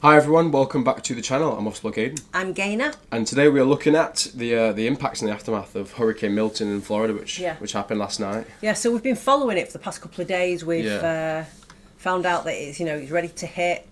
Hi everyone, welcome back to the channel. I'm OB Aidan. I'm Gaynor. And today we are looking at the impacts and the aftermath of Hurricane Milton in Florida, which happened last night. Yeah, so we've been following it for the past couple of days. We've found out that it's it's ready to hit.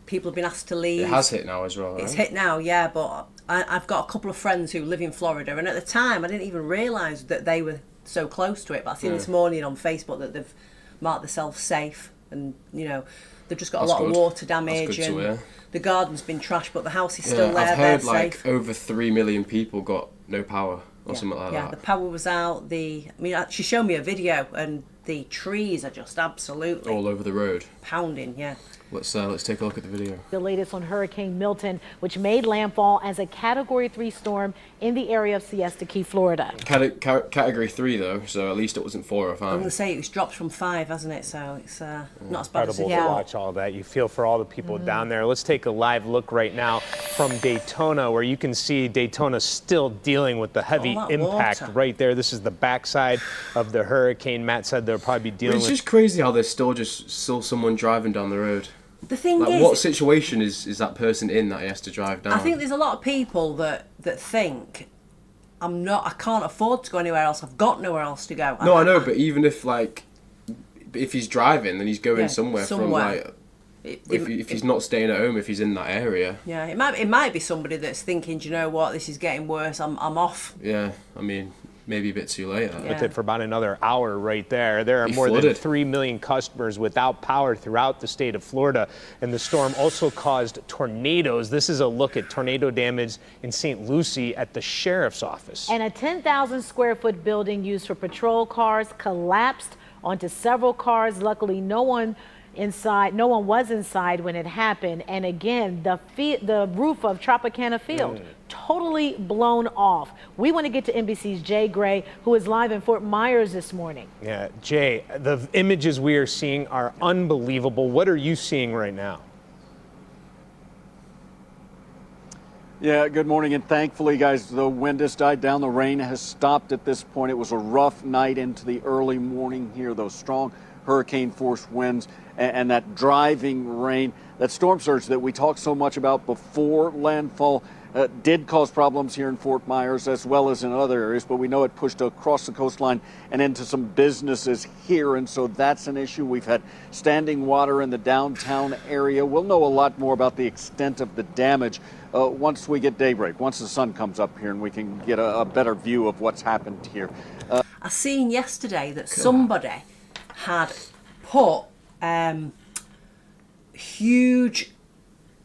People have been asked to leave. It has hit now as well, right? It's hit now, yeah, but I've got a couple of friends who live in Florida, and at the time I didn't even realise that they were so close to it, but I seen this morning on Facebook that they've marked themselves safe, and they've just got a lot of water damage, and the garden's been trashed, but the house is still there. I've heard like over 3 million people got no power or something like that. Yeah, the power was out. She showed me a video, and the trees are just absolutely all over the road, pounding. Yeah. Let's take a look at the video. The latest on Hurricane Milton, which made landfall as a Category 3 storm in the area of Siesta Key, Florida. Category 3 though, so at least it wasn't 4 or 5. I'm going to say it was dropped from 5, hasn't it? So it's not as bad as it was. Incredible to watch all that. You feel for all the people down there. Let's take a live look right now from Daytona, where you can see Daytona still dealing with the heavy impact right there. This is the backside of the hurricane. Matt said they'll probably be dealing with... It's just crazy how there's still someone driving down the road. The thing is, what situation is that person in that he has to drive down? I think there's a lot of people that think I can't afford to go anywhere else. I've got nowhere else to go. No, I know, but even if he's driving, then he's going somewhere from if he's not staying at home, if he's in that area. Yeah, it might be somebody that's thinking, do you know what, this is getting worse. I'm off. Yeah, I mean, maybe a bit too late. With it for about another hour right there. There are more than 3 million customers without power throughout the state of Florida. And the storm also caused tornadoes. This is a look at tornado damage in St. Lucie at the sheriff's office. And a 10,000 square foot building used for patrol cars collapsed onto several cars. Luckily, no one was inside when it happened. And again, the roof of Tropicana Field totally blown off. We want to get to NBC's Jay Gray, who is live in Fort Myers this morning. Yeah, Jay, the images we are seeing are unbelievable. What are you seeing right now? Yeah, good morning, and thankfully, guys, the wind has died down. The rain has stopped at this point. It was a rough night into the early morning here. Those strong hurricane-force winds and that driving rain, that storm surge that we talked so much about before landfall did cause problems here in Fort Myers as well as in other areas, but we know it pushed across the coastline and into some businesses here, and so that's an issue. We've had standing water in the downtown area. We'll know a lot more about the extent of the damage once we get daybreak, once the sun comes up here and we can get a better view of what's happened here. I seen yesterday that somebody had put huge,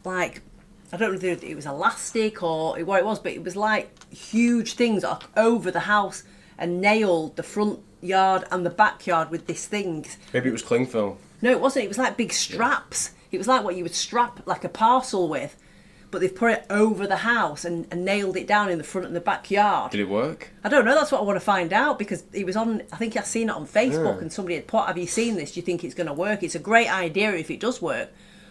I don't know if it was elastic or what it was, but it was like huge things over the house and nailed the front yard and the backyard with these things. Maybe it was cling film. No, it wasn't. It was like big straps. It was like what you would strap like a parcel with, but they've put it over the house and nailed it down in the front and the backyard. Did it work? I don't know. That's what I want to find out, because it was on, I think I've seen it on Facebook and somebody had put, have you seen this? Do you think it's going to work? It's a great idea if it does work.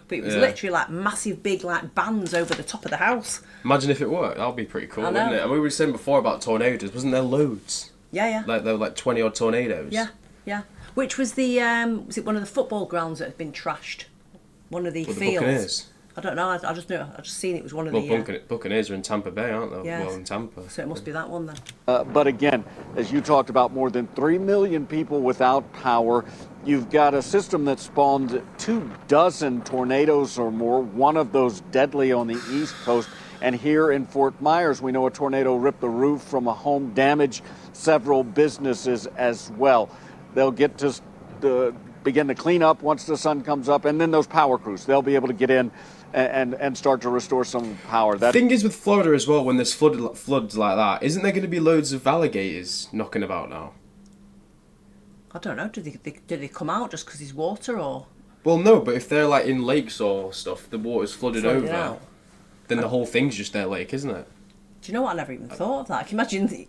But it was literally like massive big bands over the top of the house. Imagine if it worked. That would be pretty cool, wouldn't it? And we were saying before about tornadoes. Wasn't there loads? Yeah. There were like 20 odd tornadoes. Yeah. Which was was it one of the football grounds that had been trashed? One of the fields? The Buccaneers. I don't know. I just knew. I just seen it was one of the. Buccaneers are in Tampa Bay, aren't they? Yeah. Well, in Tampa. So it must be that one then. But again, as you talked about, more than 3 million people without power. You've got a system that spawned 24 tornadoes or more, one of those deadly on the East Coast. And here in Fort Myers, we know a tornado ripped the roof from a home, damaged several businesses as well. They'll get to begin to clean up once the sun comes up, and then those power crews, they'll be able to get in and start to restore some power. The thing is with Florida as well, when there's floods like that, isn't there going to be loads of alligators knocking about now? I don't know. Did they come out just because there's water, or? Well, no, but if they're like in lakes or stuff, the water's flooded over, then the whole thing's just their lake, isn't it? Do you know what? I never even thought of that. I can imagine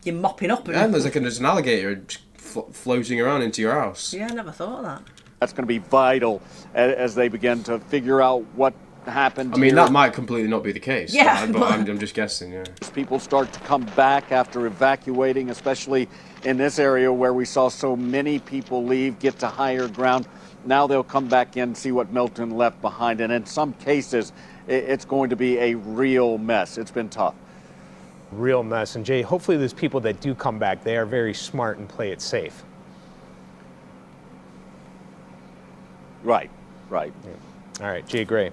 you're mopping up. And there's an alligator floating around into your house. Yeah, I never thought of that. That's going to be vital as they begin to figure out what happened. I mean, that might completely not be the case. Yeah, but I'm just guessing. Yeah. People start to come back after evacuating, especially in this area where we saw so many people leave, get to higher ground. Now they'll come back in, see what Milton left behind. And in some cases, it's going to be a real mess. It's been tough. Real mess. And Jay, hopefully those people that do come back, they are very smart and play it safe. Right, right. Yeah. All right, Jay Gray,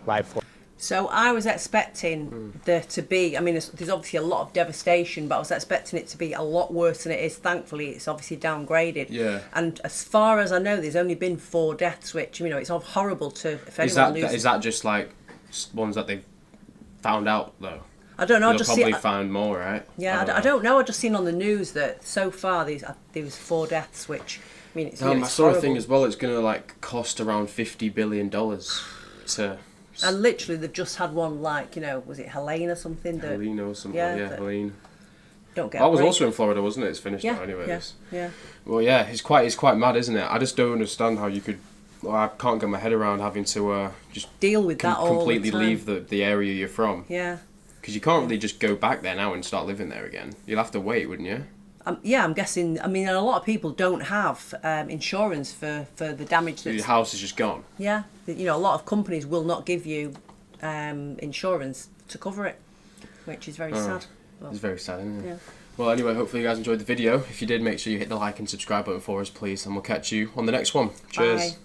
live for. So I was expecting there to be, I mean, there's obviously a lot of devastation, but I was expecting it to be a lot worse than it is. Thankfully, it's obviously downgraded. Yeah. And as far as I know, there's only been 4 deaths, which, you know, it's horrible to, if anyone loses. Is that just like ones that they've found out, though? I don't know. They'll probably found more, right? Yeah, I don't know. I just seen on the news that so far there was 4 deaths, which, I mean, it's I saw horrible. a thing as well. It's going to like cost around $50 billion to. And literally, they've just had one, like, you know, was it Helene or something? Helene or something, yeah, Helene. Don't get. That was also in Florida, wasn't it? It's finished now, anyways. Yeah. Well, yeah, it's quite mad, isn't it? I just don't understand how you could. Well, I can't get my head around having to just deal with that all completely the time. leave the area you're from. Yeah. Because you can't really just go back there now and start living there again. You'll have to wait, wouldn't you? Yeah, I'm guessing. I mean, a lot of people don't have insurance for the damage. So your house is just gone. Yeah, you know, a lot of companies will not give you insurance to cover it, which is very sad. Well, it's very sad, isn't it? Yeah. Well, anyway, hopefully you guys enjoyed the video. If you did, make sure you hit the like and subscribe button for us, please, and we'll catch you on the next one. Cheers. Bye.